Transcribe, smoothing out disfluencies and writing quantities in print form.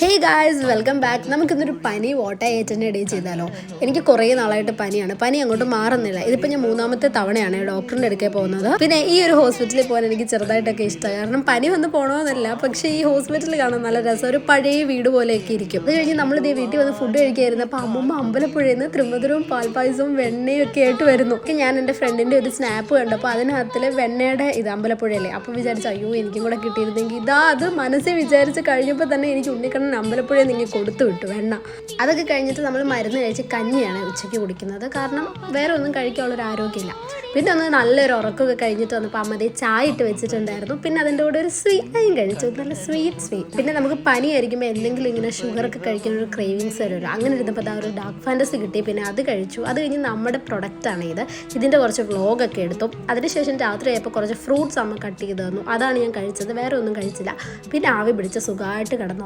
Hey guys, welcome back. നമുക്കിന്നൊരു പനി വോട്ടയറ്റിൻ്റെ ഇടയിൽ ചെയ്താലോ? എനിക്ക് കുറേ നാളായിട്ട് പനിയാണ്. പനി അങ്ങോട്ട് മാറുന്നില്ല. ഇതിപ്പോൾ ഞാൻ 3ാമത്തെ തവണയാണ് ഡോക്ടറിൻ്റെ അടുക്കൽ പോകുന്നത്. പിന്നെ ഈ ഒരു ഹോസ്പിറ്റലിൽ പോകാൻ എനിക്ക് ചെറുതായിട്ടൊക്കെ ഇഷ്ടമാണ്. കാരണം പനി വന്ന് പോകണമെന്നല്ല, പക്ഷേ ഈ ഹോസ്പിറ്റലിൽ കാണാൻ നല്ല രസം. ഒരു പഴയ വീട് പോലെയൊക്കെ ഇരിക്കും. അത് കഴിഞ്ഞ് നമ്മളിതേ വീട്ടിൽ വന്ന് ഫുഡ് കഴിക്കായിരുന്നു. അപ്പോൾ അമ്മൂമ്മ അമ്പലപ്പുഴയിൽ നിന്ന് ത്രിമധുരവും പാൽപ്പായസവും വെണ്ണയും ഒക്കെ ആയിട്ട് വരുന്നു. ഞാൻ എൻ്റെ ഫ്രണ്ടിൻ്റെ ഒരു സ്നാപ്പ് കണ്ടപ്പോൾ അതിനകത്തിൽ വെണ്ണയുടെ ഇത് അമ്പലപ്പുഴയല്ലേ. അപ്പോൾ വിചാരിച്ചു അയ്യോ എനിക്കും കൂടെ കിട്ടിയിരുന്നെങ്കിൽ അത് മനസ്സിൽ വിചാരിച്ച് കഴിഞ്ഞപ്പോൾ തന്നെ എനിക്ക് ഉണ്ണിക്കണ്ണൻ അമ്പലപ്പുഴ നിങ്ങൾ കൊടുത്തു വിട്ടു വെണ്ണ. അതൊക്കെ കഴിഞ്ഞിട്ട് നമ്മൾ മരുന്ന് കഴിച്ച് കഞ്ഞിയാണ് ഉച്ചയ്ക്ക് കുടിക്കുന്നത്. കാരണം വേറെ ഒന്നും കഴിക്കാനുള്ളൊരു ആരോഗ്യമില്ല. പിന്നെ ഒന്ന് നല്ലൊരു ഉറക്കമൊക്കെ കഴിഞ്ഞിട്ട് വന്നപ്പോൾ അമ്മതേ ചായ ഇട്ട് വെച്ചിട്ടുണ്ടായിരുന്നു. പിന്നെ അതിൻ്റെ കൂടെ ഒരു സ്വീറ്റായും കഴിച്ചു, നല്ല സ്വീറ്റ്. പിന്നെ നമുക്ക് പനി ആയിരിക്കുമ്പോൾ എന്തെങ്കിലും ഇങ്ങനെ ഷുഗറൊക്കെ കഴിക്കാനൊരു ക്രേവിങ്സ് വരുമല്ലോ. അങ്ങനെ ഇരുന്നപ്പോൾ ഒരു ഡാർക്ക് ഫാൻറ്റസി കിട്ടി. പിന്നെ അത് കഴിച്ചു. അത് കഴിഞ്ഞ് നമ്മുടെ പ്രൊഡക്റ്റാണ് ഇത്. ഇതിൻ്റെ കുറച്ച് വ്ലോഗൊക്കെ എടുത്തു. അതിനുശേഷം രാത്രി ആയപ്പോൾ കുറച്ച് ഫ്രൂട്ട്സ് അമ്മ കട്ട് ചെയ്ത് തന്നു. അതാണ് ഞാൻ കഴിച്ചത്, വേറെ ഒന്നും കഴിച്ചില്ല. പിന്നെ ആവി പിടിച്ച് സുഖമായിട്ട് കിടന്നു.